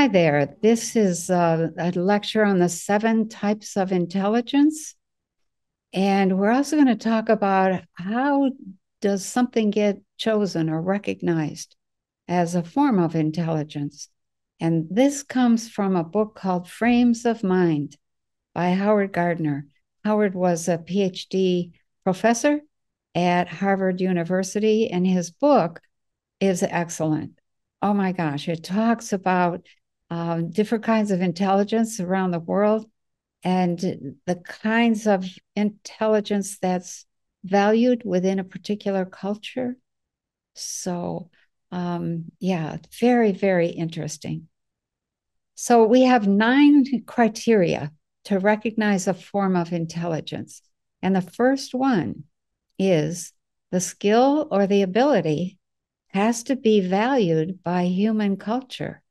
Hi there. This is a lecture on the 7 types of intelligence. And we're also going to talk about how does something get chosen or recognized as a form of intelligence. And this comes from a book called Frames of Mind by Howard Gardner. Howard was a PhD professor at Harvard University, and his book is excellent. Oh my gosh, it talks about different kinds of intelligence around the world and the kinds of intelligence that's valued within a particular culture. So, yeah, very, very interesting. So, we have 9 criteria to recognize a form of intelligence. And the first one is the skill or the ability has to be valued by human culture.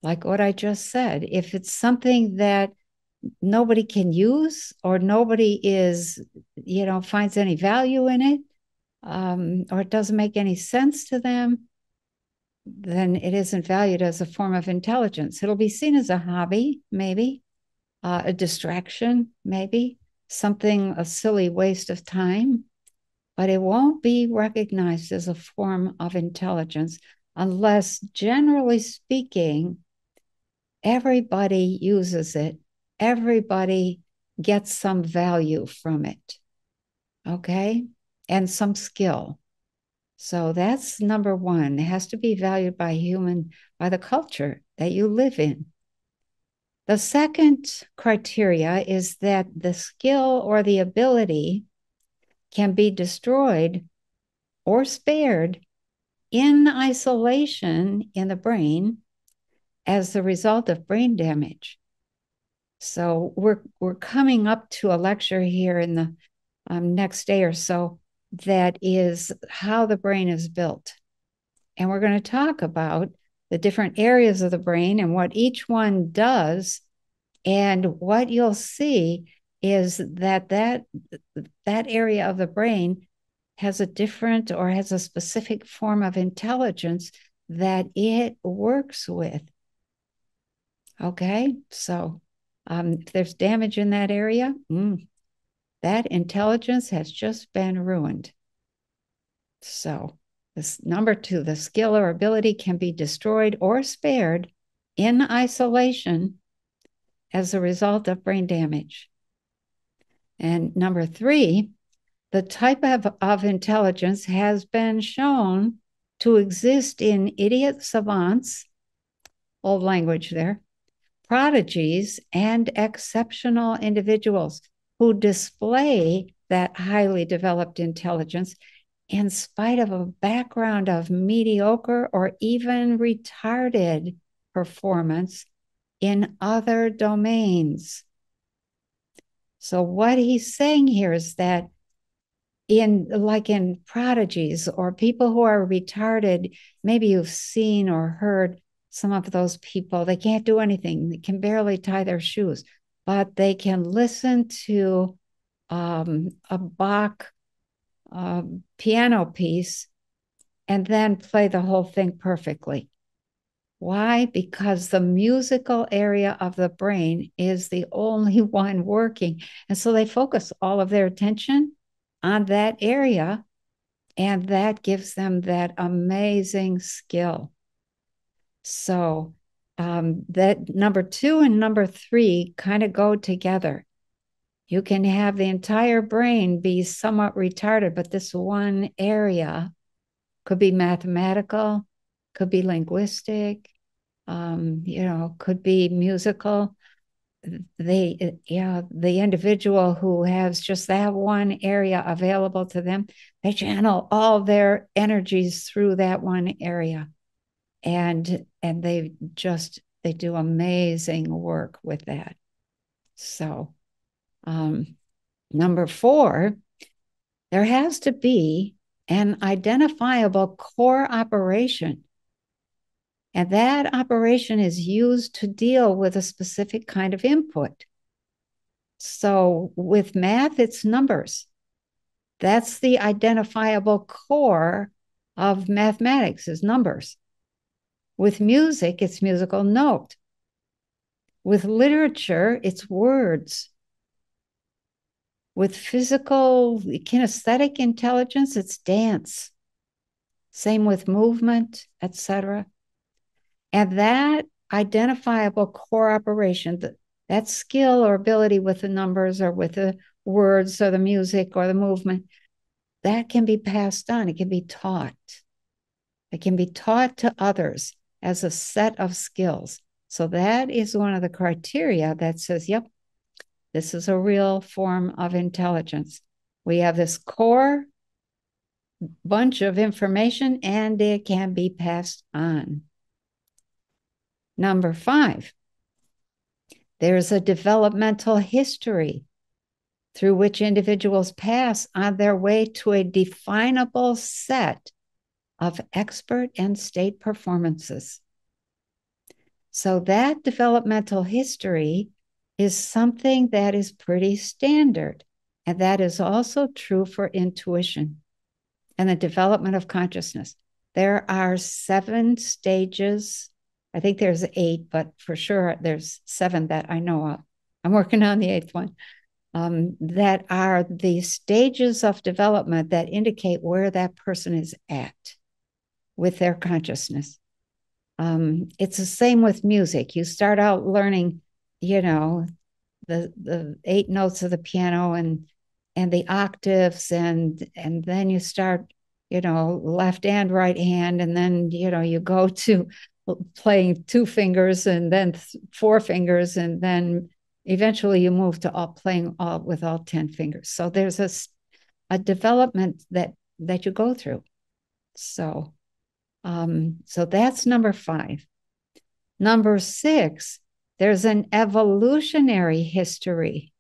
Like what I just said, if it's something that nobody can use or nobody finds any value in it, or it doesn't make any sense to them, then it isn't valued as a form of intelligence. It'll be seen as a hobby, maybe, a distraction, maybe, something, a silly waste of time, but it won't be recognized as a form of intelligence unless, generally speaking, everybody uses it. Everybody gets some value from it. Okay. And some skill. So that's number one. It has to be valued by the culture that you live in. The second criteria is that the skill or the ability can be destroyed or spared in isolation in the brain as the result of brain damage. So we're coming up to a lecture here in the next day or so that is how the brain is built. And we're going to talk about the different areas of the brain and what each one does. And what you'll see is that area of the brain has a different or has a specific form of intelligence that it works with. Okay, so if there's damage in that area, that intelligence has just been ruined. So this number 2, the skill or ability can be destroyed or spared in isolation as a result of brain damage. And number 3, the type of intelligence has been shown to exist in idiot savants, old language there, prodigies, and exceptional individuals who display that highly developed intelligence in spite of a background of mediocre or even retarded performance in other domains. So what he's saying here is that in prodigies or people who are retarded, maybe you've seen or heard some of those people, they can't do anything. They can barely tie their shoes, but they can listen to a Bach piano piece and then play the whole thing perfectly. Why? Because the musical area of the brain is the only one working. And so they focus all of their attention on that area, and that gives them that amazing skill. So that number 2 and number 3 kind of go together. You can have the entire brain be somewhat retarded, but this one area could be mathematical, could be linguistic, could be musical. The individual who has just that one area available to them, they channel all their energies through that one area, and they do amazing work with that. So number 4, there has to be an identifiable core operation. And that operation is used to deal with a specific kind of input. So with math, it's numbers. That's the identifiable core of mathematics is numbers. With music, it's musical note. With literature, it's words. With physical kinesthetic intelligence, it's dance. Same with movement, etc. And that identifiable core operation, that skill or ability with the numbers or with the words or the music or the movement, that can be passed on. It can be taught. It can be taught to others as a set of skills. So that is one of the criteria that says, yep, this is a real form of intelligence. We have this core bunch of information and it can be passed on. Number 5, there's a developmental history through which individuals pass on their way to a definable set of expert and state performances. So that developmental history is something that is pretty standard. And that is also true for intuition and the development of consciousness. There are 7 stages. I think there's 8, but for sure there's 7 that I know of. I'm working on the 8th one. That are the stages of development that indicate where that person is at with their consciousness. It's the same with music. You start out learning, the 8 notes of the piano and the octaves, and then you start, left and right hand, and then you go to playing 2 fingers and then 4 fingers, and then eventually you move to playing with all 10 fingers. So there's a development that you go through. So that's number 5. Number 6, there's an evolutionary history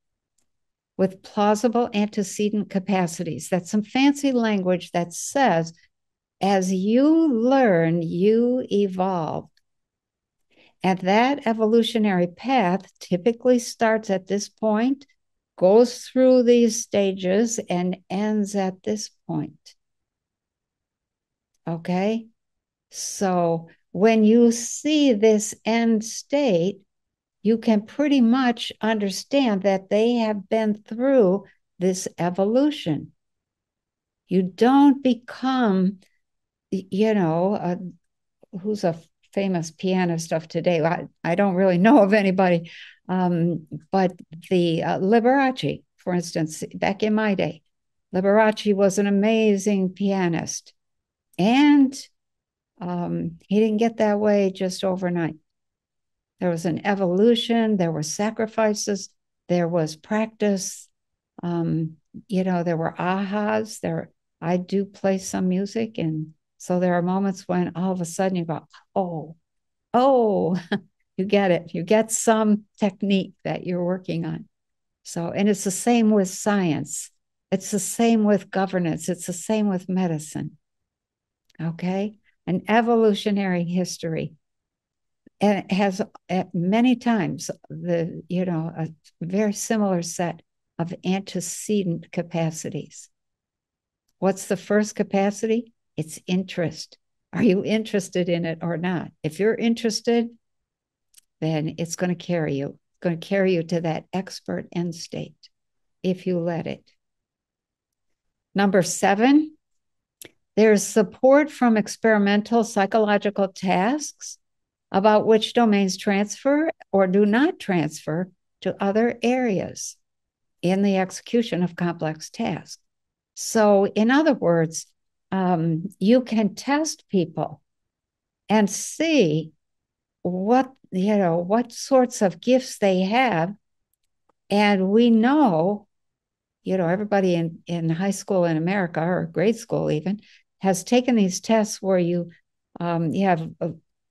with plausible antecedent capacities. That's some fancy language that says, as you learn, you evolve. And that evolutionary path typically starts at this point, goes through these stages, and ends at this point. Okay? So when you see this end state, you can pretty much understand that they have been through this evolution. You don't become, who's a famous pianist of today? I don't really know of anybody, but the Liberace, for instance, back in my day, Liberace was an amazing pianist. And he didn't get that way just overnight. There was an evolution, there were sacrifices, there was practice. There were ahas. I do play some music, and so there are moments when all of a sudden you go, oh, you get it. You get some technique that you're working on. So, and it's the same with science. It's the same with governance. It's the same with medicine. Okay? An evolutionary history. And it has many times a very similar set of antecedent capacities. What's the first capacity? It's interest. Are you interested in it or not? If you're interested, then it's going to carry you. It's going to carry you to that expert end state if you let it. Number 7, there's support from experimental psychological tasks about which domains transfer or do not transfer to other areas in the execution of complex tasks. So, in other words, you can test people and see what sorts of gifts they have. And we know, everybody in high school in America, or grade school even, has taken these tests where you have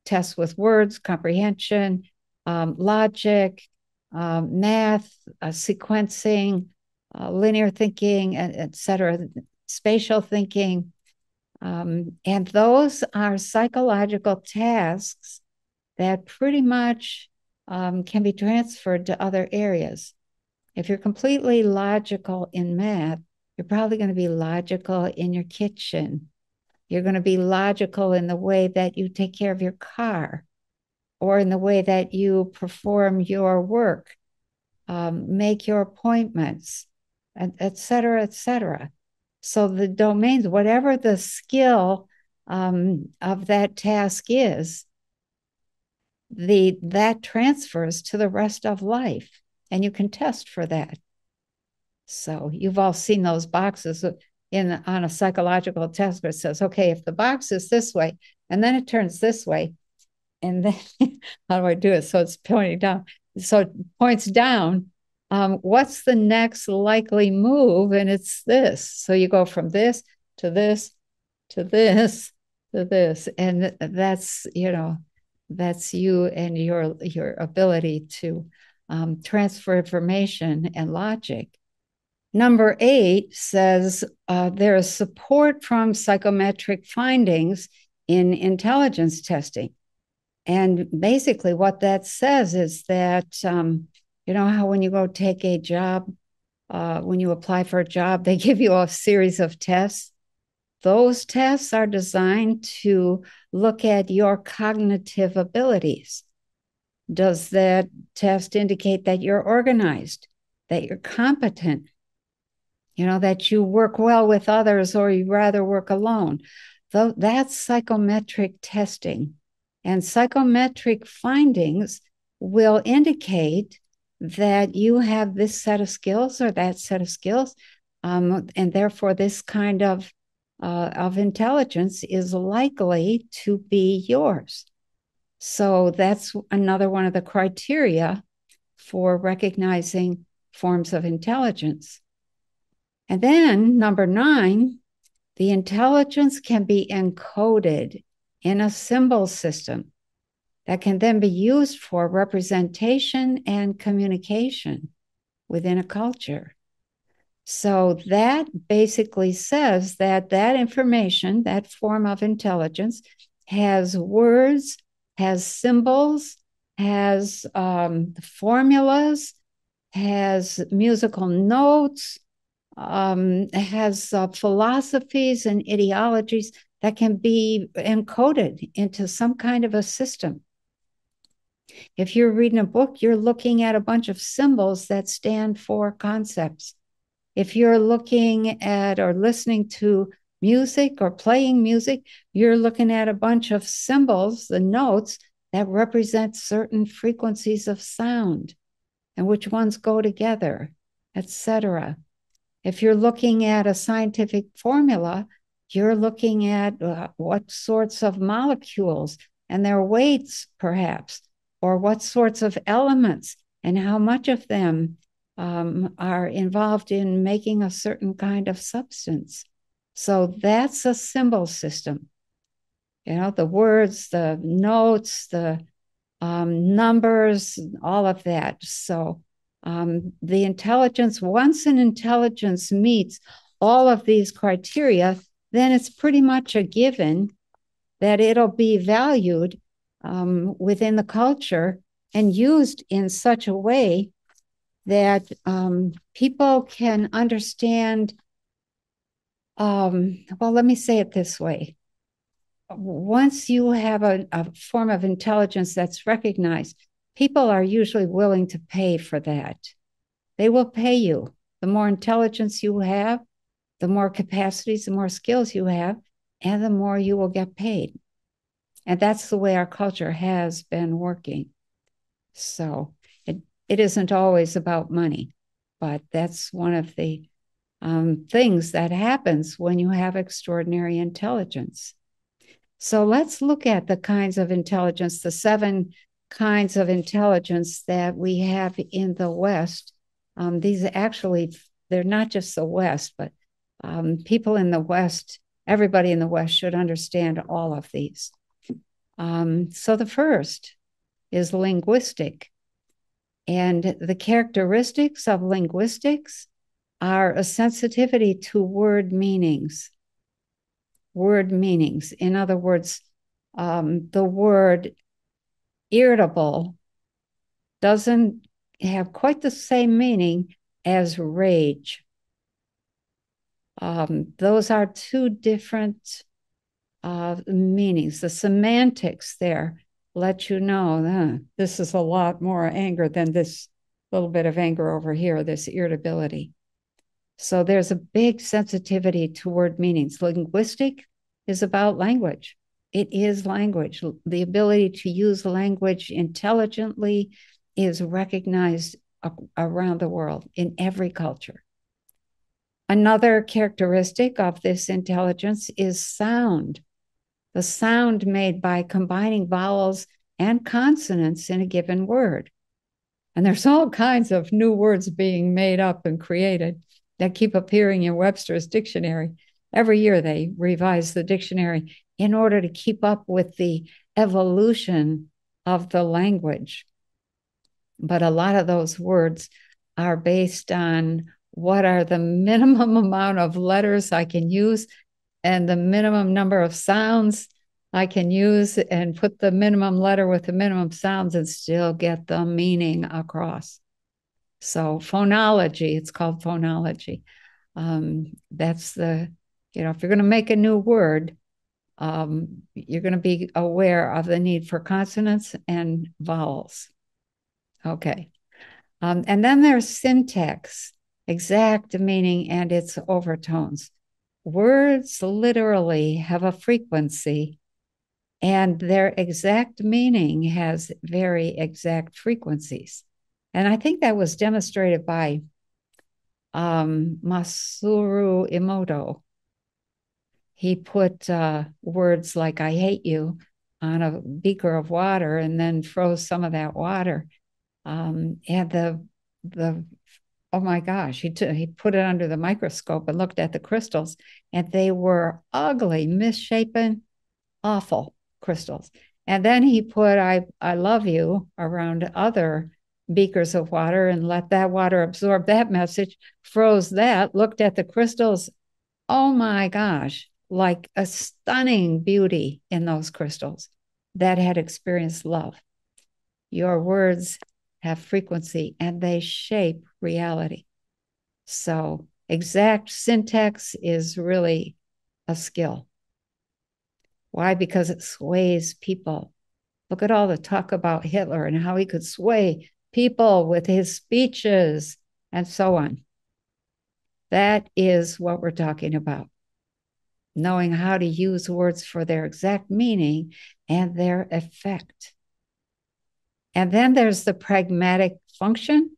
tests with words, comprehension, logic, math, sequencing, linear thinking, et cetera, spatial thinking. And those are psychological tasks that pretty much can be transferred to other areas. If you're completely logical in math, you're probably going to be logical in your kitchen. You're going to be logical in the way that you take care of your car or in the way that you perform your work, make your appointments, et cetera, et cetera. So the domains, whatever the skill of that task is, that transfers to the rest of life, and you can test for that. So you've all seen those boxes on a psychological test where it says, okay, if the box is this way and then it turns this way, and then how do I do it? So it's pointing down. So it points down. What's the next likely move? And it's this. So you go from this to this to this to this, and that's that's you and your ability to transfer information and logic. Number 8 says there is support from psychometric findings in intelligence testing. And basically what that says is that, you know how when you go take a job, when you apply for a job, they give you a series of tests. Those tests are designed to look at your cognitive abilities. Does that test indicate that you're organized, that you're competent, that you work well with others or you rather work alone? That's psychometric testing. And psychometric findings will indicate that you have this set of skills or that set of skills, and therefore this kind of intelligence is likely to be yours. So that's another one of the criteria for recognizing forms of intelligence. And then number 9, the intelligence can be encoded in a symbol system that can then be used for representation and communication within a culture. So that basically says that information, that form of intelligence, has words, has symbols, has formulas, has musical notes, has philosophies and ideologies that can be encoded into some kind of a system. If you're reading a book, you're looking at a bunch of symbols that stand for concepts. If you're looking at or listening to music or playing music, you're looking at a bunch of symbols, the notes that represent certain frequencies of sound and which ones go together, etc. If you're looking at a scientific formula, you're looking at what sorts of molecules and their weights, perhaps, or what sorts of elements and how much of them are involved in making a certain kind of substance. So that's a symbol system. The words, the notes, the numbers, all of that. So the intelligence, once an intelligence meets all of these criteria, then it's pretty much a given that it'll be valued within the culture and used in such a way that people can understand. Well, let me say it this way. Once you have a form of intelligence that's recognized, people are usually willing to pay for that. They will pay you. The more intelligence you have, the more capacities, the more skills you have, and the more you will get paid. And that's the way our culture has been working. So it isn't always about money, but that's one of the things that happens when you have extraordinary intelligence. So let's look at the kinds of intelligence, the 7 kinds of intelligence that we have in the West. These actually, they're not just the West, but people in the West, everybody in the West should understand all of these. So the first is linguistic. And the characteristics of linguistics are a sensitivity to word meanings. Word meanings. In other words, the word irritable doesn't have quite the same meaning as rage. Those are 2 different meanings. The semantics there let you know this is a lot more anger than this little bit of anger over here, this irritability. So there's a big sensitivity toward meanings. Linguistic is about language. It is language. The ability to use language intelligently is recognized around the world in every culture. Another characteristic of this intelligence is sound. The sound made by combining vowels and consonants in a given word. And there's all kinds of new words being made up and created that keep appearing in Webster's dictionary. Every year they revise the dictionary in order to keep up with the evolution of the language. But a lot of those words are based on what are the minimum amount of letters I can use and the minimum number of sounds I can use, and put the minimum letter with the minimum sounds and still get the meaning across. So phonology, it's called phonology. That's the, if you're going to make a new word, you're going to be aware of the need for consonants and vowels. Okay. And then there's syntax, exact meaning and its overtones. Words literally have a frequency, and their exact meaning has very exact frequencies. And I think that was demonstrated by Masaru Emoto. He put words like "I hate you" on a beaker of water and then froze some of that water. And the oh my gosh, he put it under the microscope and looked at the crystals, and they were ugly, misshapen, awful crystals. And then he put I love you around other beakers of water and let that water absorb that message, froze that, looked at the crystals. Oh my gosh, like a stunning beauty in those crystals that had experienced love. Your words have frequency and they shape reality. So exact syntax is really a skill. Why? Because it sways people. Look at all the talk about Hitler and how he could sway people with his speeches and so on. That is what we're talking about. Knowing how to use words for their exact meaning and their effect. And then there's the pragmatic function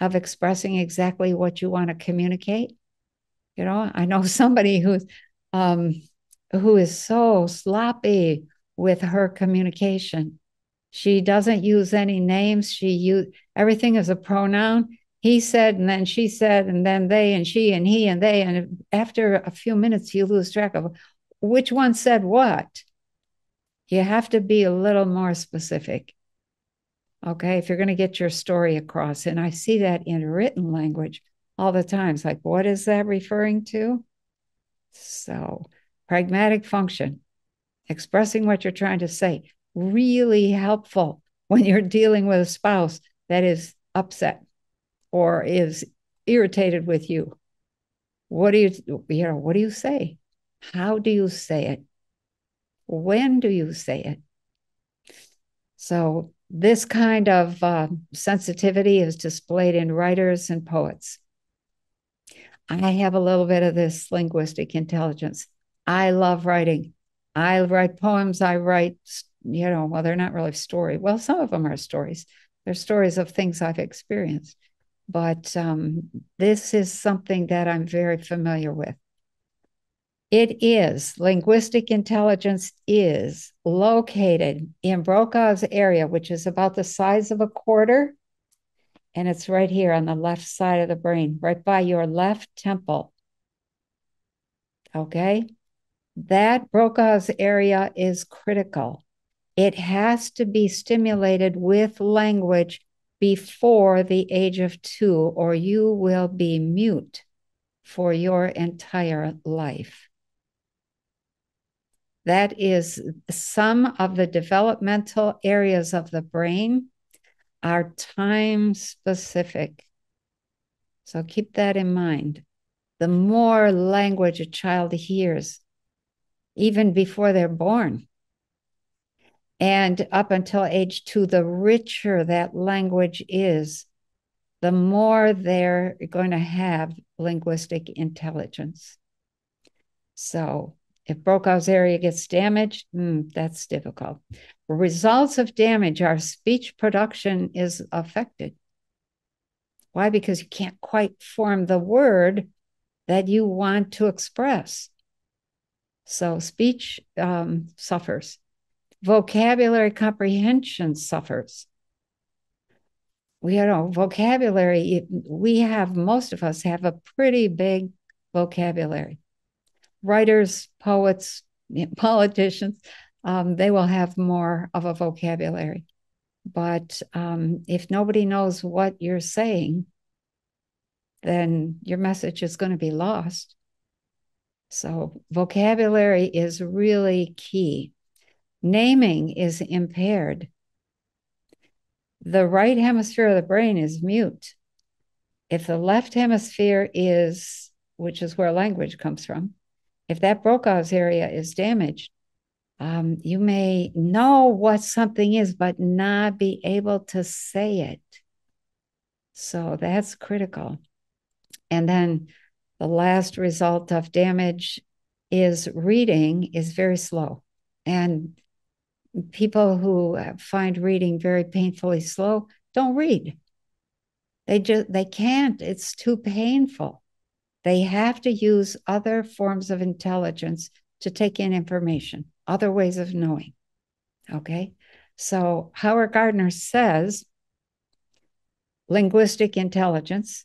of expressing exactly what you want to communicate. I know somebody who is so sloppy with her communication. She doesn't use any names. Everything is a pronoun. He said, and then she said, and then they, and she, and he, and they. And after a few minutes, you lose track of which one said what. You have to be a little more specific. Okay, if you're going to get your story across. And I see that in written language all the time. It's like, what is that referring to? So, pragmatic function, expressing what you're trying to say, really helpful when you're dealing with a spouse that is upset or is irritated with you. What do you say? How do you say it? When do you say it? So this kind of sensitivity is displayed in writers and poets. I have a little bit of this linguistic intelligence. I love writing. I write poems. I write, well, they're not really story. Well, some of them are stories. They're stories of things I've experienced. But this is something that I'm very familiar with. Linguistic intelligence is located in Brokaw's area, which is about the size of a quarter. And it's right here on the left side of the brain, right by your left temple. Okay? That Brokaw's area is critical. It has to be stimulated with language before the age of 2, or you will be mute for your entire life. That is, some of the developmental areas of the brain are time specific. So keep that in mind. The more language a child hears, even before they're born. And up until age 2, the richer that language is, the more they're going to have linguistic intelligence. So if Brokaw's area gets damaged, that's difficult. The results of damage, our speech production is affected. Why? Because you can't quite form the word that you want to express. So speech suffers. Vocabulary comprehension suffers. Vocabulary, most of us have a pretty big vocabulary. Writers, poets, politicians, they will have more of a vocabulary. But if nobody knows what you're saying, then your message is going to be lost. So vocabulary is really key. Naming is impaired. The right hemisphere of the brain is mute. If the left hemisphere is, which is where language comes from, if that Brokaw's area is damaged, you may know what something is, but not be able to say it. So that's critical. And then the last result of damage is reading is very slow. And people who find reading very painfully slow don't read. They can't. It's too painful. They have to use other forms of intelligence to take in information, other ways of knowing. Okay. So Howard Gardner says linguistic intelligence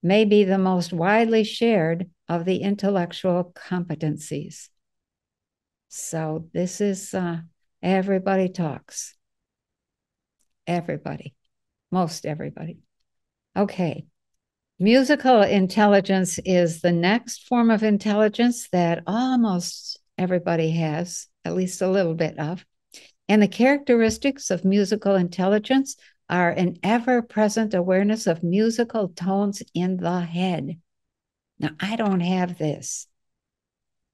may be the most widely shared of the intellectual competencies. So this is everybody talks. Everybody, most everybody. Okay. Musical intelligence is the next form of intelligence that almost everybody has, at least a little bit of. And the characteristics of musical intelligence are an ever-present awareness of musical tones in the head. Now, I don't have this.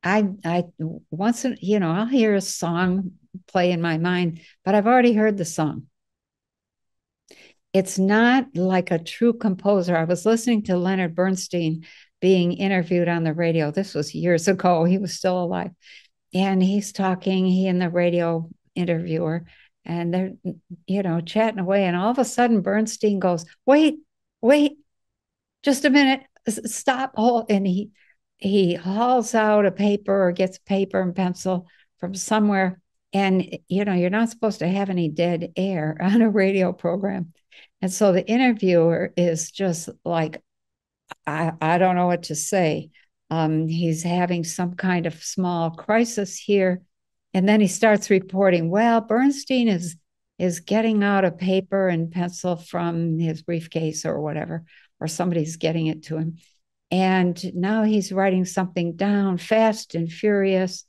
I once, I'll hear a song play in my mind, but I've already heard the song. It's not like a true composer. I was listening to Leonard Bernstein being interviewed on the radio. This was years ago. He was still alive. And he's talking, he and the radio interviewer, and they're, chatting away. And all of a sudden, Bernstein goes, wait, just a minute, stop. And he hauls out a paper or gets paper and pencil from somewhere. And, you're not supposed to have any dead air on a radio program. And so the interviewer is just like, I don't know what to say. He's having some kind of small crisis here. And then he starts reporting, well, Bernstein is getting out a paper and pencil from his briefcase or whatever, or somebody's getting it to him. And now he's writing something down fast and furious.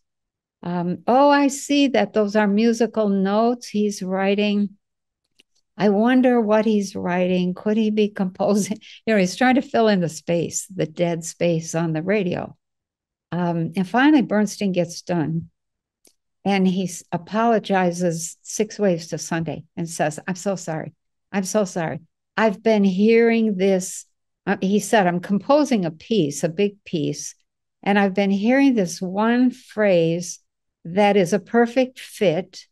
I see that those are musical notes he's writing. I wonder what he's writing. Could he be composing? He's trying to fill in the space, the dead space on the radio. And finally, Bernstein gets done. And he apologizes 6 waves to Sunday and says, I'm so sorry. I'm so sorry. I've been hearing this. He said, I'm composing a piece, a big piece. And I've been hearing this one phrase that is a perfect fit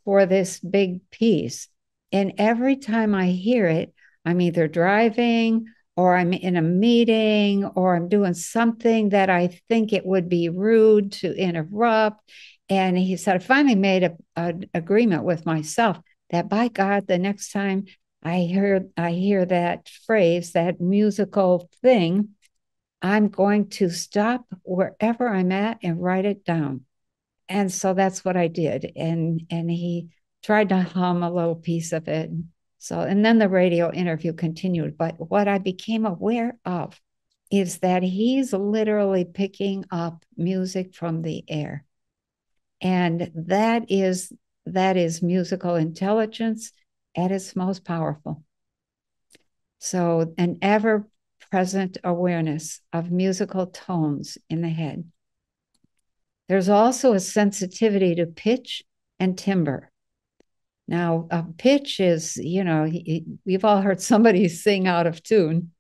for this big piece. And every time I hear it, I'm either driving or I'm in a meeting or I'm doing something that I think it would be rude to interrupt. And he said, I finally made an agreement with myself that by God, the next time I hear that phrase, that musical thing, I'm going to stop wherever I'm at and write it down. And so that's what I did. And he tried to hum a little piece of it. So, and then the radio interview continued. But what I became aware of is that he's literally picking up music from the air. And that is musical intelligence at its most powerful. So an ever-present awareness of musical tones in the head. There's also a sensitivity to pitch and timbre. Now, pitch is, we've all heard somebody sing out of tune.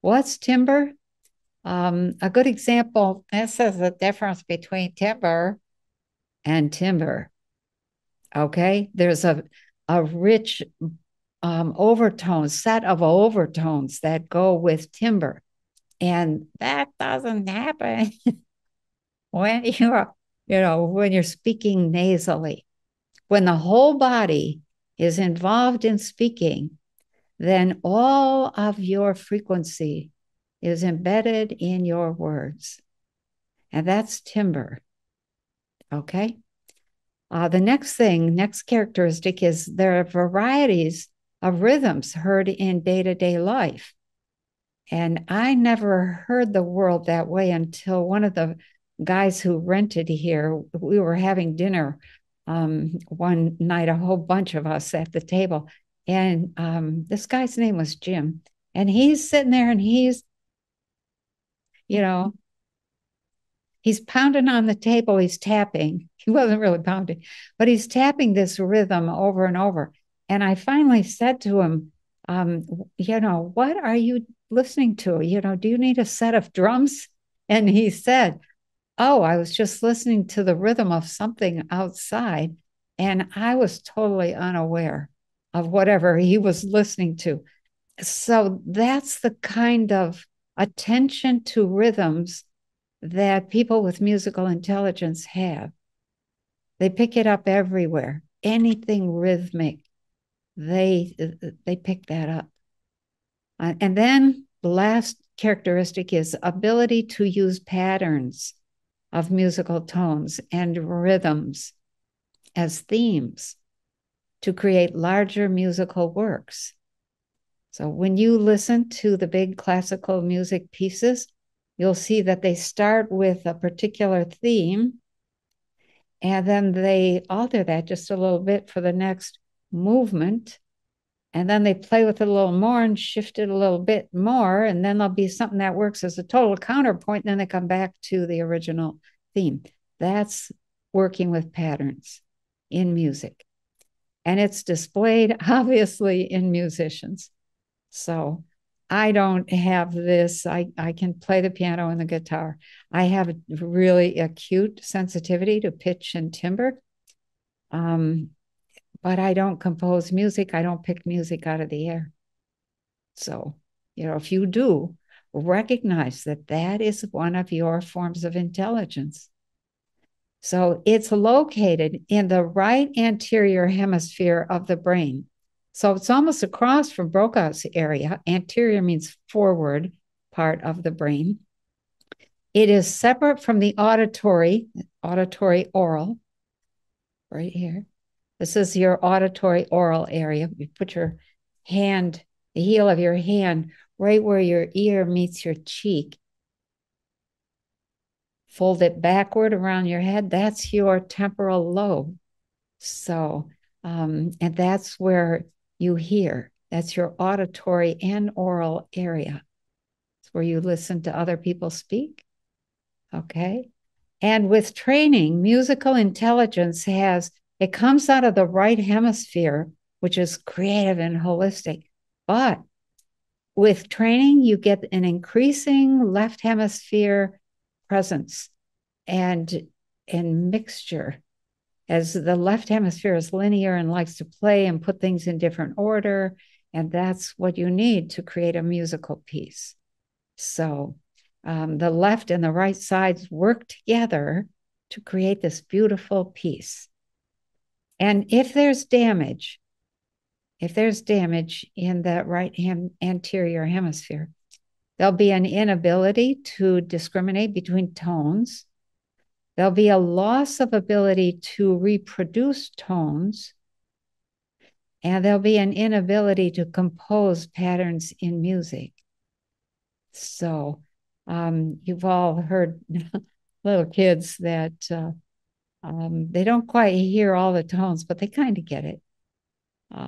What's timbre? A good example, this is the difference between timbre and timbre. Okay, there's a rich overtone, set of overtones that go with timbre. And that doesn't happen when when you're speaking nasally. When the whole body is involved in speaking, then all of your frequency is embedded in your words. And that's timbre. Okay. The next characteristic is there are varieties of rhythms heard in day-to-day life. And I never heard the world that way until one of the guys who rented here, we were having dinner one night, a whole bunch of us at the table. And this guy's name was Jim. And he's sitting there and you know, he's pounding on the table, he's tapping. He wasn't really pounding, but he's tapping this rhythm over and over. And I finally said to him, what are you listening to? Do you need a set of drums? And he said, oh, I was just listening to the rhythm of something outside. And I was totally unaware of whatever he was listening to. So that's the kind of attention to rhythms that people with musical intelligence have. They pick it up everywhere. Anything rhythmic, they pick that up. And then the last characteristic is ability to use patterns of musical tones and rhythms as themes to create larger musical works. So when you listen to the big classical music pieces, you'll see that they start with a particular theme, and then they alter that just a little bit for the next movement. And then they play with it a little more and shift it a little bit more. And then there'll be something that works as a total counterpoint. And then they come back to the original theme. That's working with patterns in music. And it's displayed, obviously, in musicians. So I don't have this. I can play the piano and the guitar. I have a really acute sensitivity to pitch and timbre. But I don't compose music. I don't pick music out of the air. So, if you do, recognize that that is one of your forms of intelligence. So it's located in the right anterior hemisphere of the brain. So it's almost across from Brocau's area. Anterior means forward part of the brain. It is separate from the auditory oral, right here. This is your auditory oral area. You put your hand, the heel of your hand, right where your ear meets your cheek. Fold it backward around your head. That's your temporal lobe. So, and that's where you hear. That's your auditory and oral area. It's where you listen to other people speak. Okay. And with training, musical intelligence it comes out of the right hemisphere, which is creative and holistic. But with training, you get an increasing left hemisphere presence and mixture, as the left hemisphere is linear and likes to play and put things in different order. And that's what you need to create a musical piece. So the left and the right sides work together to create this beautiful piece. And if there's damage in that right anterior hemisphere, there'll be an inability to discriminate between tones. There'll be a loss of ability to reproduce tones. And there'll be an inability to compose patterns in music. So you've all heard little kids that they don't quite hear all the tones, but they kind of get it.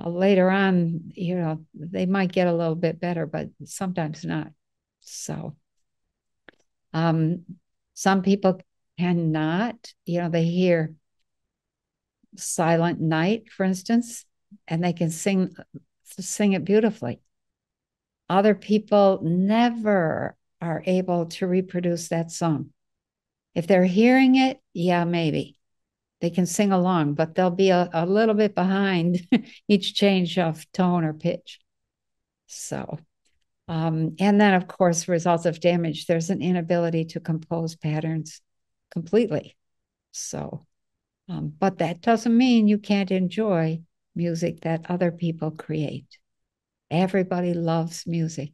Later on, they might get a little bit better, but sometimes not. So some people cannot, they hear Silent Night, for instance, and they can sing it beautifully. Other people never are able to reproduce that song. If they're hearing it, yeah, maybe they can sing along, but they'll be a little bit behind each change of tone or pitch. So, and then, of course, results of damage. There's an inability to compose patterns completely. So, but that doesn't mean you can't enjoy music that other people create. Everybody loves music.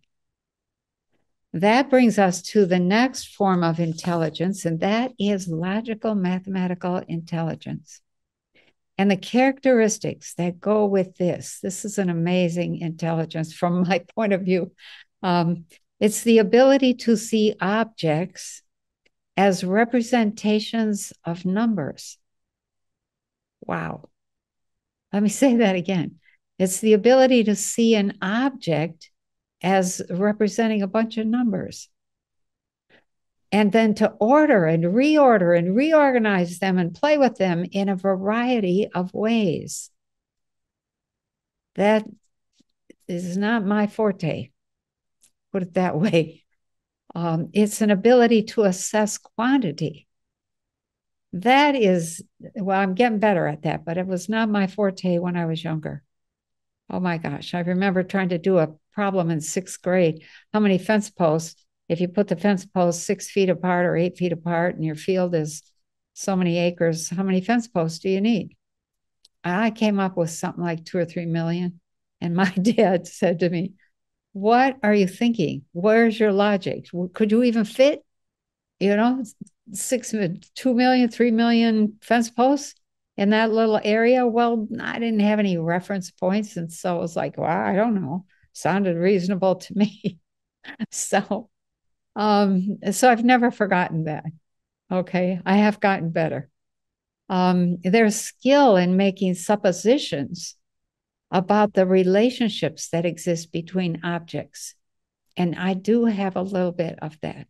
That brings us to the next form of intelligence, and that is logical mathematical intelligence. And the characteristics that go with this is an amazing intelligence from my point of view. It's the ability to see objects as representations of numbers. Wow. Let me say that again. It's the ability to see an object as representing a bunch of numbers. And then to order and reorganize them and play with them in a variety of ways. That is not my forte, put it that way. It's an ability to assess quantity. That is, well, I'm getting better at that, but it was not my forte when I was younger. Oh my gosh, I remember trying to do a problem in 6th grade. How many fence posts, if you put the fence posts 6 feet apart or 8 feet apart and your field is so many acres, how many fence posts do you need? I came up with something like 2 or 3 million. And my dad said to me, what are you thinking? Where's your logic? Could you even fit, 2 million, 3 million fence posts in that little area? Well, I didn't have any reference points. And so I was like, well, I don't know. Sounded reasonable to me. So I've never forgotten that. Okay. I have gotten better. There's skill in making suppositions about the relationships that exist between objects. And I do have a little bit of that.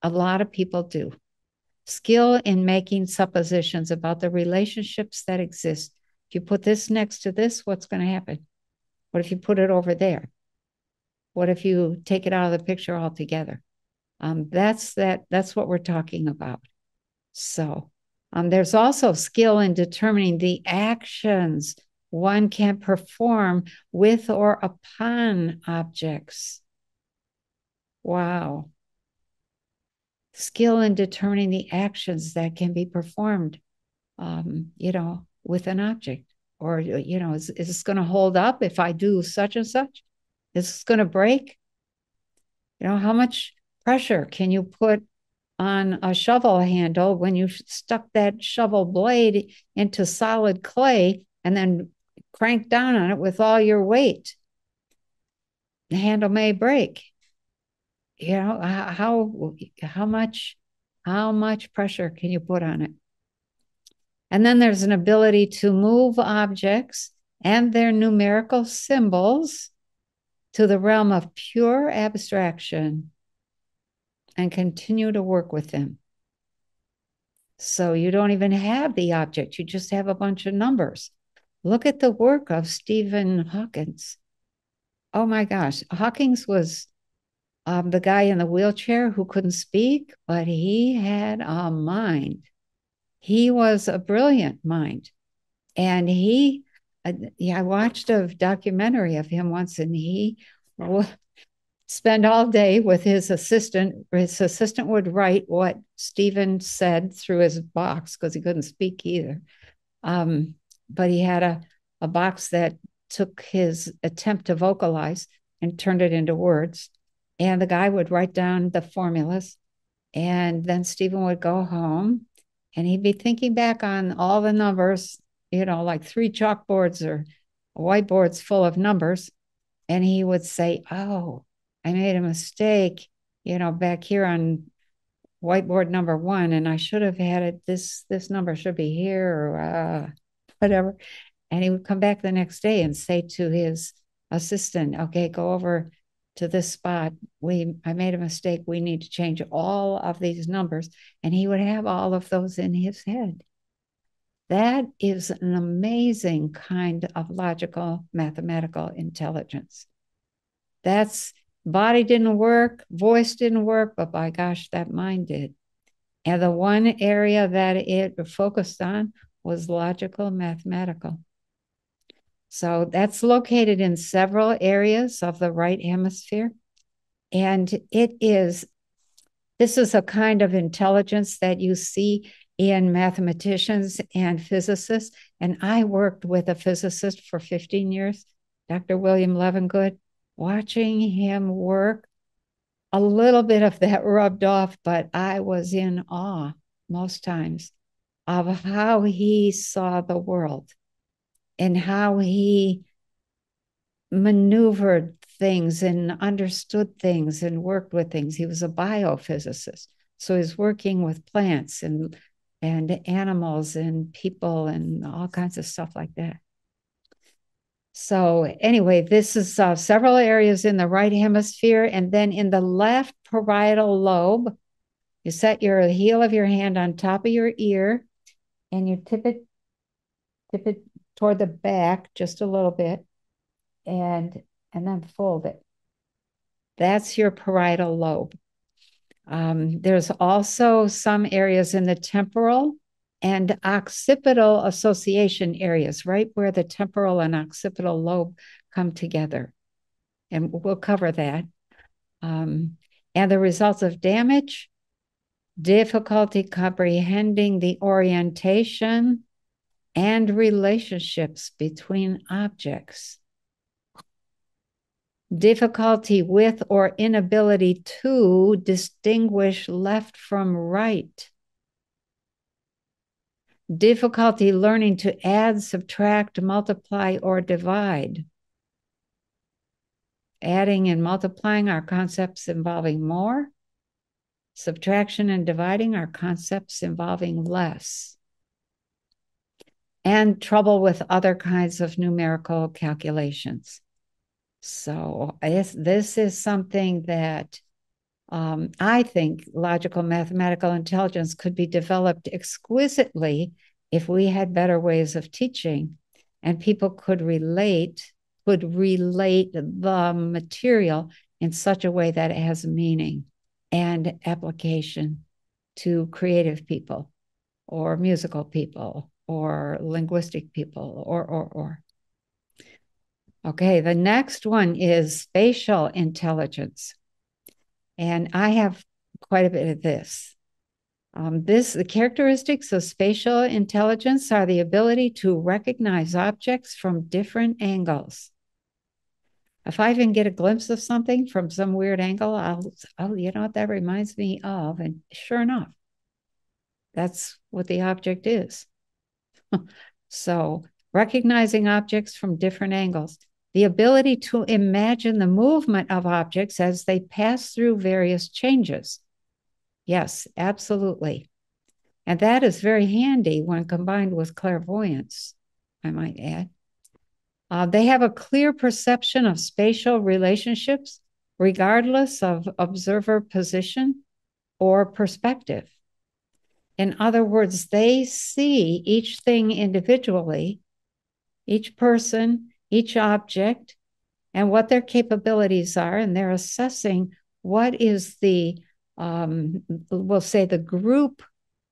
A lot of people do. Skill in making suppositions about the relationships that exist. If you put this next to this, what's going to happen? What if you put it over there? What if you take it out of the picture altogether? That's what we're talking about. So there's also skill in determining the actions one can perform with or upon objects. Wow. Skill in determining the actions that can be performed, with an object. Or, is this going to hold up if I do such and such? Is this going to break? How much pressure can you put on a shovel handle when you stuck that shovel blade into solid clay and then crank down on it with all your weight? The handle may break. How much pressure can you put on it? And then there's an ability to move objects and their numerical symbols to the realm of pure abstraction and continue to work with them. So you don't even have the object, you just have a bunch of numbers. Look at the work of Stephen Hawkins. Oh my gosh, Hawkins was the guy in the wheelchair who couldn't speak, but he had a mind. He was a brilliant mind. And I watched a documentary of him once, and he would spend all day with his assistant. His assistant would write what Stephen said through his box because he couldn't speak either. But he had a box that took his attempt to vocalize and turned it into words. And the guy would write down the formulas. And then Stephen would go home and he'd be thinking back on all the numbers, like 3 chalkboards or whiteboards full of numbers. And he would say, oh, I made a mistake, back here on whiteboard number 1, and I should have had it. This number should be here or whatever. And he would come back the next day and say to his assistant, okay, go over to this spot. I made a mistake. We need to change all of these numbers. And he would have all of those in his head. That is an amazing kind of logical mathematical intelligence. That's body didn't work, voice didn't work, but by gosh, that mind did. And the one area that it focused on was logical mathematical. So that's located in several areas of the right hemisphere. And this is a kind of intelligence that you see in mathematicians and physicists. And I worked with a physicist for 15 years, Dr. William Levengood, watching him work. A little bit of that rubbed off, but I was in awe most times of how he saw the world and how he maneuvered things and understood things and worked with things. He was a biophysicist. So he's working with plants and animals and people and all kinds of stuff like that. So anyway, this is several areas in the right hemisphere. And then in the left parietal lobe, you set your heel of your hand on top of your ear and you tip it toward the back just a little bit and then fold it. That's your parietal lobe. There's also some areas in the temporal and occipital association areas, right where the temporal and occipital lobe come together. And we'll cover that. And the results of damage, difficulty comprehending the orientation and relationships between objects. Difficulty with or inability to distinguish left from right. Difficulty learning to add, subtract, multiply, or divide. Adding and multiplying are concepts involving more. Subtraction and dividing are concepts involving less. And trouble with other kinds of numerical calculations. So this is something that I think logical mathematical intelligence could be developed exquisitely if we had better ways of teaching and people could relate the material in such a way that it has meaning and application to creative people or musical people or linguistic people or. Okay, the next one is spatial intelligence. And I have quite a bit of this. The characteristics of spatial intelligence are the ability to recognize objects from different angles. If I even get a glimpse of something from some weird angle, you know what that reminds me of? And sure enough, that's what the object is. So recognizing objects from different angles. The ability to imagine the movement of objects as they pass through various changes. Yes, absolutely. And that is very handy when combined with clairvoyance, I might add. They have a clear perception of spatial relationships, regardless of observer position or perspective. In other words, they see each thing individually, each person, each object, and what their capabilities are, and they're assessing what is the, we'll say, the group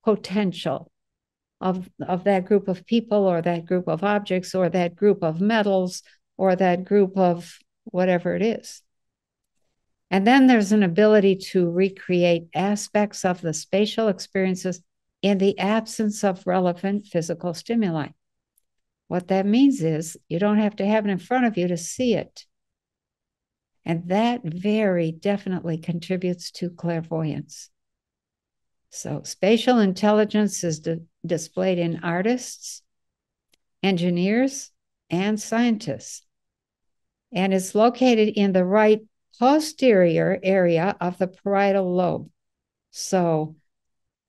potential of that group of people or that group of objects or that group of metals or that group of whatever it is. And then there's an ability to recreate aspects of the spatial experiences in the absence of relevant physical stimuli. What that means is you don't have to have it in front of you to see it. And that very definitely contributes to clairvoyance. So spatial intelligence is displayed in artists, engineers, and scientists. And it's located in the right posterior area of the parietal lobe. So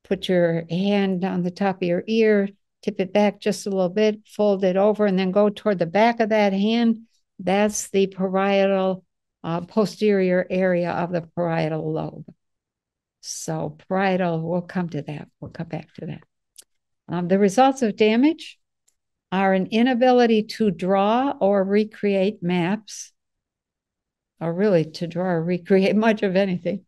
put your hand on the top of your ear, tip it back just a little bit, fold it over, and then go toward the back of that hand. That's the parietal posterior area of the parietal lobe. So parietal, we'll come to that. We'll come back to that. The results of damage are an inability to draw or recreate maps, or really to draw or recreate much of anything.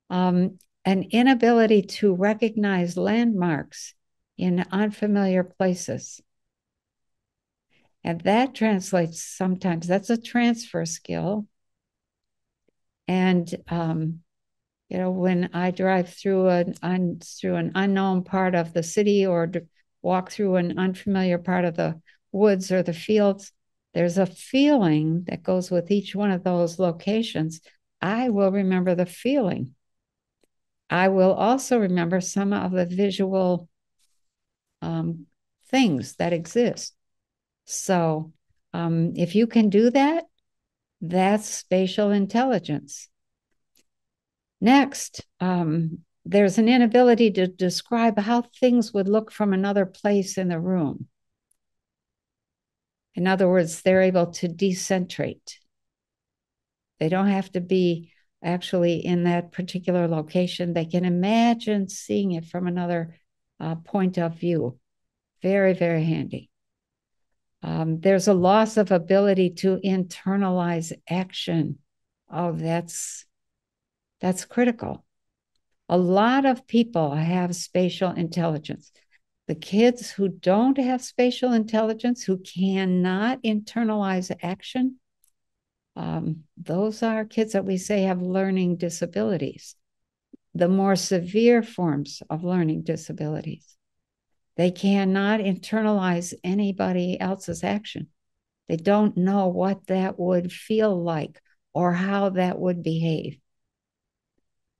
An inability to recognize landmarks in unfamiliar places. And that translates sometimes, that's a transfer skill. And, when I drive through an unknown part of the city or walk through an unfamiliar part of the woods or the fields, there's a feeling that goes with each one of those locations. I will remember the feeling. I will also remember some of the visual things that exist. So if you can do that, that's spatial intelligence. Next, there's an inability to describe how things would look from another place in the room. In other words, they're able to decentrate. They don't have to be actually in that particular location. They can imagine seeing it from another point of view. Very, very handy. There's a loss of ability to internalize action. Oh, that's critical. A lot of people have spatial intelligence. The kids who don't have spatial intelligence, who cannot internalize action, those are kids that we say have learning disabilities, the more severe forms of learning disabilities. They cannot internalize anybody else's action. They don't know what that would feel like or how that would behave.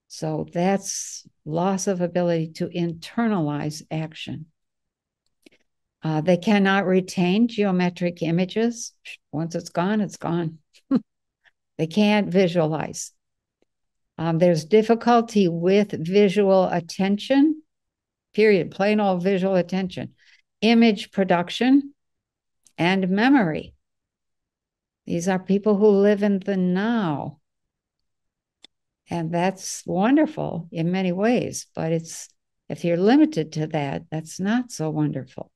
So that's loss of ability to internalize action. They cannot retain geometric images. Once it's gone, it's gone. They can't visualize. There's difficulty with visual attention, period, plain old visual attention, image production, and memory. These are people who live in the now. And that's wonderful in many ways, but if you're limited to that, that's not so wonderful.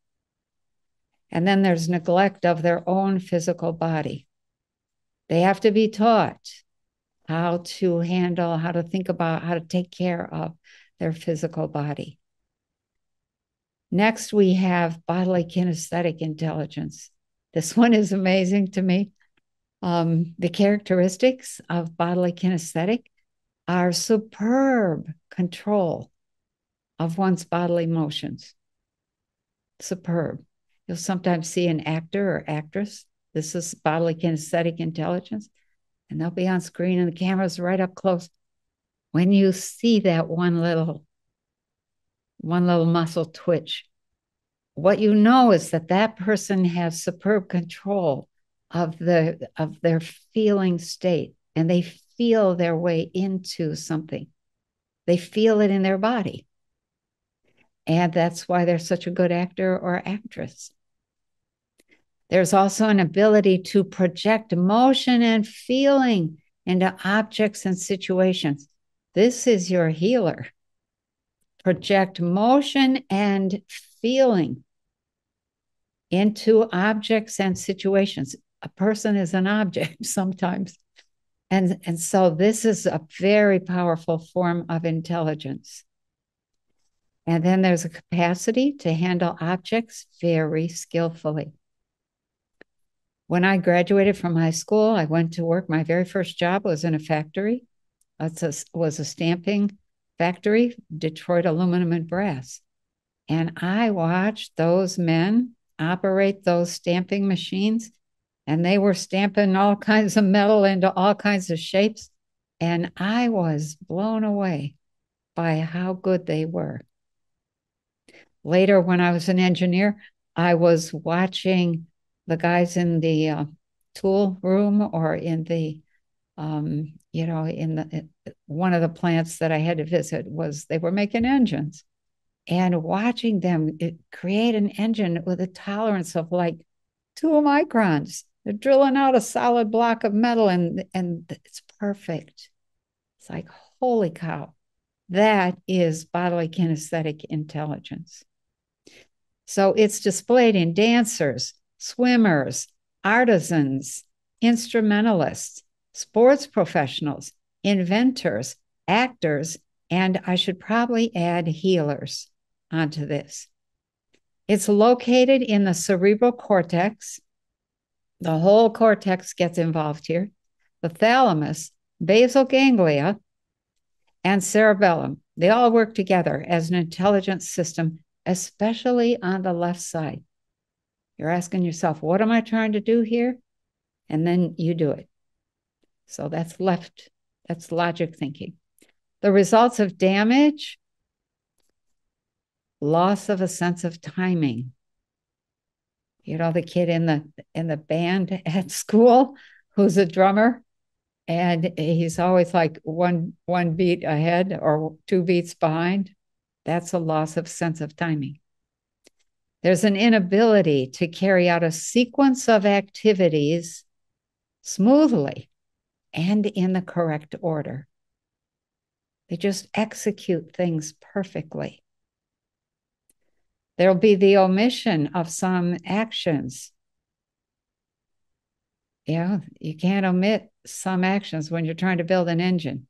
And then there's neglect of their own physical body. They have to be taught how to handle, how to think about, how to take care of their physical body. Next, we have bodily kinesthetic intelligence. This one is amazing to me. The characteristics of bodily kinesthetic are superb control of one's bodily motions. Superb. You'll sometimes see an actor or actress. This is bodily kinesthetic intelligence. And they'll be on screen and the camera's right up close. When you see that one little muscle twitch, what you know is that person has superb control of their feeling state, and they feel their way into something. They feel it in their body. And that's why they're such a good actor or actress. There's also an ability to project emotion and feeling into objects and situations. This is your healer. Project motion and feeling into objects and situations. A person is an object sometimes. And so this is a very powerful form of intelligence. And then there's a capacity to handle objects very skillfully. When I graduated from high school, I went to work. My very first job was in a factory. It was a stamping factory, Detroit Aluminum and Brass. And I watched those men operate those stamping machines, and they were stamping all kinds of metal into all kinds of shapes. And I was blown away by how good they were. Later, when I was an engineer, I was watching the guys in the tool room or in the, one of the plants that I had to visit they were making engines. And watching them create an engine with a tolerance of like 2 microns. They're drilling out a solid block of metal and it's perfect. It's like, holy cow. That is bodily kinesthetic intelligence. So it's displayed in dancers, swimmers, artisans, instrumentalists, sports professionals, inventors, actors, and I should probably add healers onto this. It's located in the cerebral cortex. The whole cortex gets involved here. The thalamus, basal ganglia, and cerebellum, they all work together as an intelligent system, especially on the left side. You're asking yourself, what am I trying to do here? And then you do it. So that's left, that's logic thinking. The results of damage, loss of a sense of timing. You know, the kid in the band at school who's a drummer, and he's always like one beat ahead or 2 beats behind. That's a loss of sense of timing. There's an inability to carry out a sequence of activities smoothly and in the correct order. They just execute things perfectly. There'll be the omission of some actions. Yeah, you can't omit some actions when you're trying to build an engine.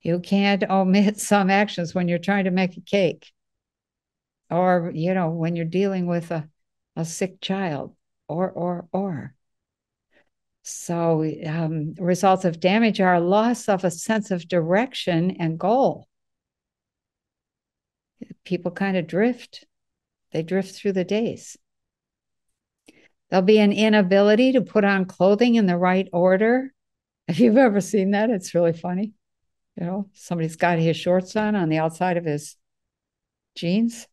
You can't omit some actions when you're trying to make a cake. Or, you know, when you're dealing with a sick child, or. So results of damage are a loss of a sense of direction and goal. People kind of drift. They drift through the days. There'll be an inability to put on clothing in the right order. If you've ever seen that, it's really funny. You know, somebody's got his shorts on the outside of his jeans.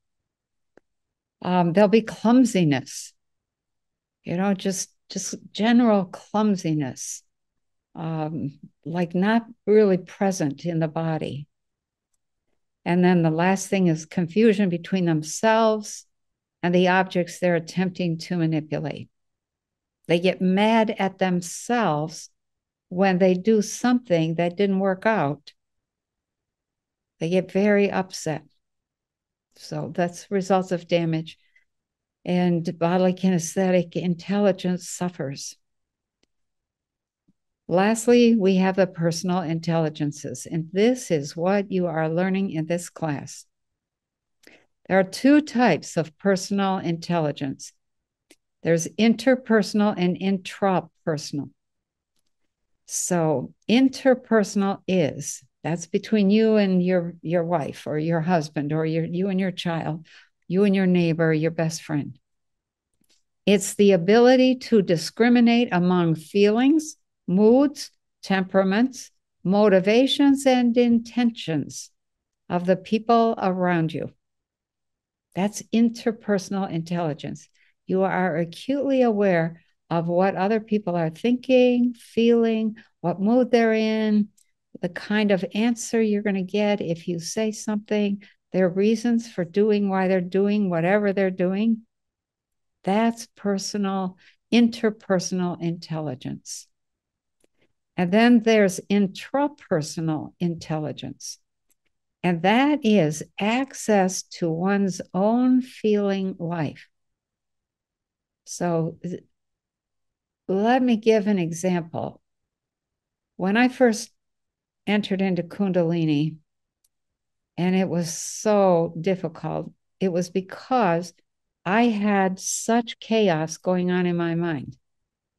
There'll be clumsiness. You know, just general clumsiness, like not really present in the body. And then the last thing is confusion between themselves and the objects they're attempting to manipulate. They get mad at themselves when they do something that didn't work out. They get very upset. So that's results of damage. And bodily kinesthetic intelligence suffers. Lastly, we have the personal intelligences, and this is what you are learning in this class. There are 2 types of personal intelligence. There's interpersonal and intrapersonal. So interpersonal that's between you and your wife or your husband, or you and your child, you and your neighbor, your best friend. It's the ability to discriminate among feelings, moods, temperaments, motivations, and intentions of the people around you. That's interpersonal intelligence. You are acutely aware of what other people are thinking, feeling, what mood they're in, the kind of answer you're going to get if you say something, their reasons for doing why they're doing whatever they're doing. That's interpersonal intelligence. And then there's intrapersonal intelligence. And that is access to one's own feeling life. So let me give an example. When I first entered into Kundalini, and it was so difficult, it was because I had such chaos going on in my mind.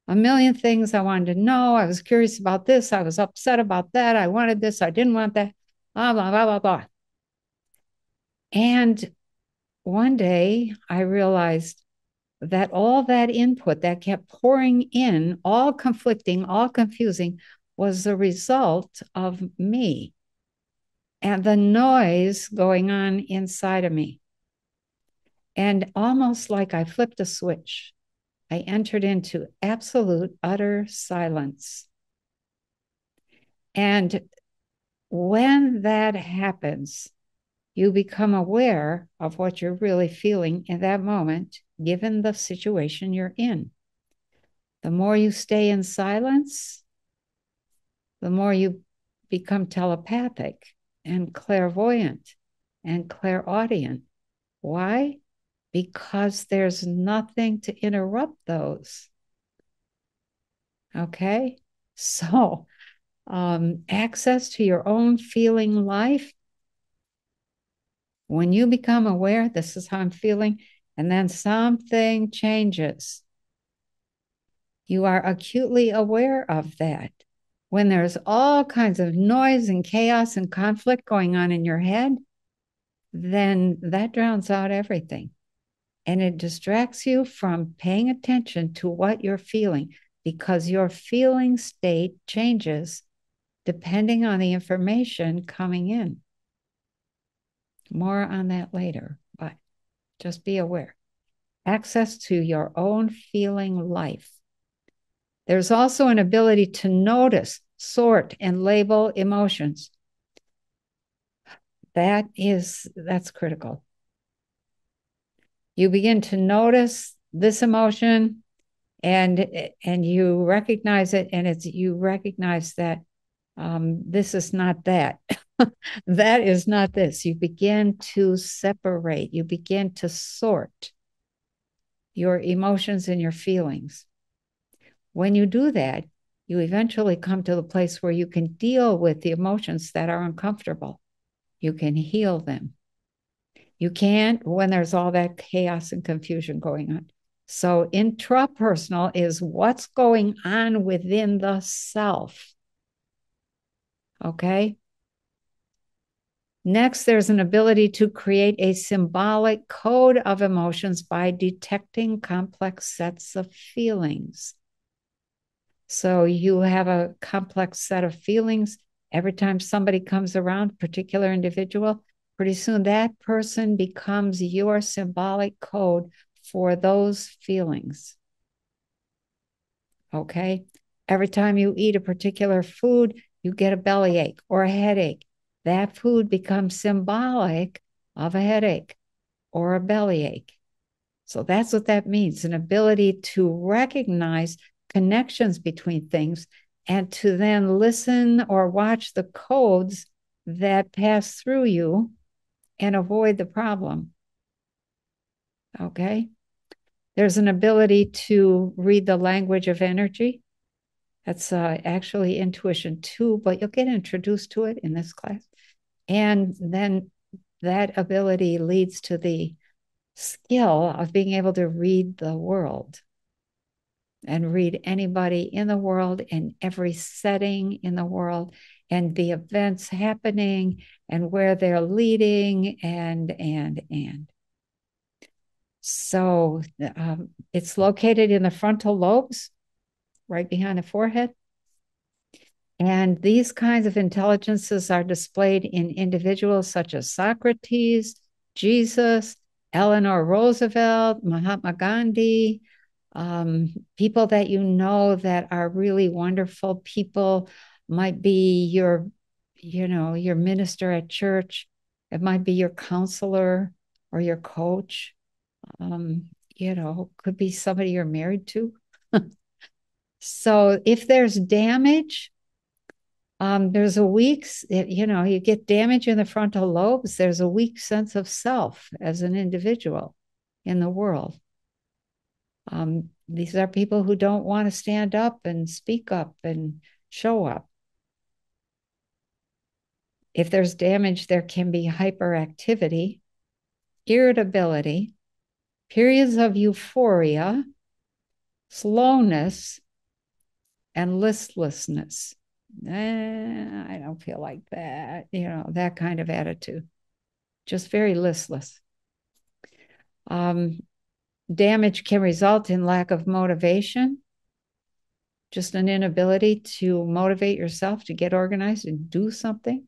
A million things I wanted to know. I was curious about this. I was upset about that. I wanted this. I didn't want that. Blah, blah, blah, blah, blah. And one day I realized that all that input that kept pouring in, all conflicting, all confusing, was the result of me and the noise going on inside of me. And almost like I flipped a switch, I entered into absolute, utter silence. And when that happens, you become aware of what you're really feeling in that moment, given the situation you're in. The more you stay in silence, the more you become telepathic and clairvoyant and clairaudient. Why? Because there's nothing to interrupt those. Okay? So, access to your own feeling life. When you become aware, this is how I'm feeling, and then something changes. You are acutely aware of that. When there's all kinds of noise and chaos and conflict going on in your head, then that drowns out everything. And it distracts you from paying attention to what you're feeling, because your feeling state changes depending on the information coming in. More on that later, but just be aware. Access to your own feeling life. There's also an ability to notice, sort, and label emotions. That's critical. You begin to notice this emotion, and you recognize it, and you recognize that this is not that. That is not this. You begin to separate. You begin to sort your emotions and your feelings. When you do that, you eventually come to the place where you can deal with the emotions that are uncomfortable. You can heal them. You can't when there's all that chaos and confusion going on. So intrapersonal is what's going on within the self. Okay? Next, there's an ability to create a symbolic code of emotions by detecting complex sets of feelings. So you have a complex set of feelings. Every time somebody comes around, a particular individual, pretty soon that person becomes your symbolic code for those feelings. Okay? Every time you eat a particular food, you get a bellyache or a headache. That food becomes symbolic of a headache or a bellyache. So that's what that means, an ability to recognize connections between things and to then listen or watch the codes that pass through you and avoid the problem. Okay? There's an ability to read the language of energy. That's actually intuition too, but you'll get introduced to it in this class. And then that ability leads to the skill of being able to read the world and read anybody in the world in every setting in the world and the events happening and where they're leading and. So it's located in the frontal lobes, right behind the forehead. And these kinds of intelligences are displayed in individuals such as Socrates, Jesus, Eleanor Roosevelt, Mahatma Gandhi, people that you know that are really wonderful people. Might be your minister at church. It might be your counselor or your coach. Could be somebody you're married to. So if there's damage, there's a weak, you get damage in the frontal lobes, there's a weak sense of self as an individual in the world. These are people who don't want to stand up and speak up and show up. If there's damage, there can be hyperactivity, irritability, periods of euphoria, slowness, and listlessness. I don't feel like that, that kind of attitude. Just very listless. Damage can result in lack of motivation, just an inability to motivate yourself to get organized and do something.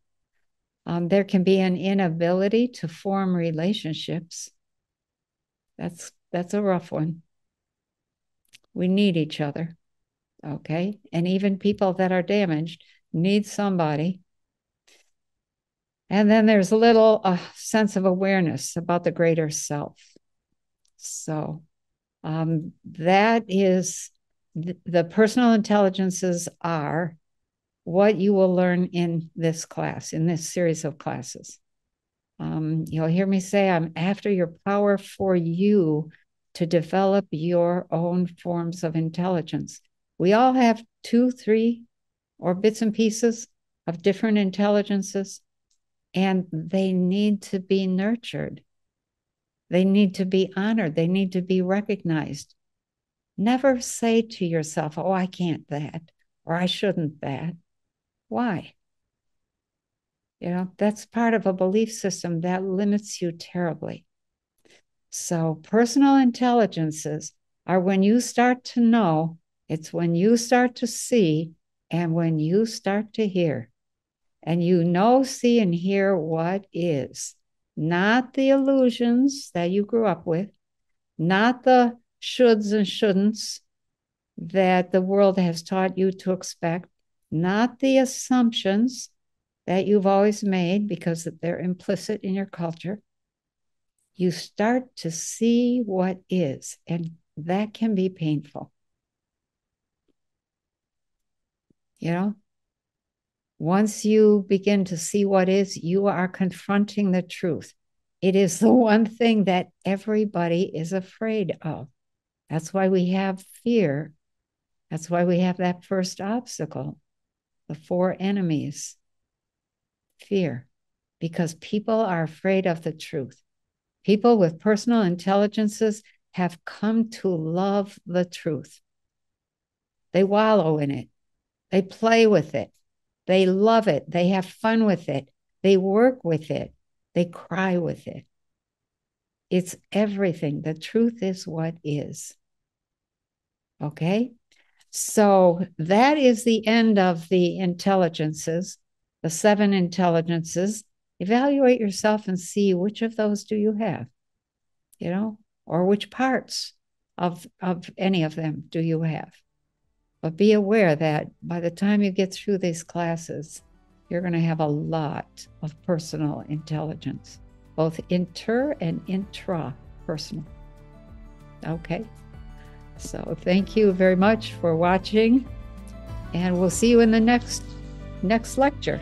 There can be an inability to form relationships. That's a rough one. We need each other, okay? And even people that are damaged need somebody. And then there's a little sense of awareness about the greater self. So that is the personal intelligences are what you will learn in this class, in this series of classes. You'll hear me say, I'm after your power for you to develop your own forms of intelligence. We all have 2, 3, or bits and pieces of different intelligences, and they need to be nurtured. They need to be honored. They need to be recognized. Never say to yourself, oh, I can't that, or I shouldn't that. Why? That's part of a belief system that limits you terribly. So personal intelligences are when you start to know, it's when you start to see, and when you start to hear. And you know, see, and hear what is, not the illusions that you grew up with, not the shoulds and shouldn'ts that the world has taught you to expect, not the assumptions that you've always made because they're implicit in your culture. You start to see what is, and that can be painful. Once you begin to see what is, you are confronting the truth. It is the one thing that everybody is afraid of. That's why we have fear. That's why we have that first obstacle, the 4 enemies. Fear, because people are afraid of the truth. People with personal intelligences have come to love the truth. They wallow in it. They play with it. They love it. They have fun with it. They work with it. They cry with it. It's everything. The truth is what is. Okay? So that is the end of the intelligences, the 7 intelligences. Evaluate yourself and see which of those do you have, or which parts of any of them do you have. But be aware that by the time you get through these classes, you're going to have a lot of personal intelligence, both inter and intrapersonal. Okay. So thank you very much for watching, and we'll see you in the next lecture.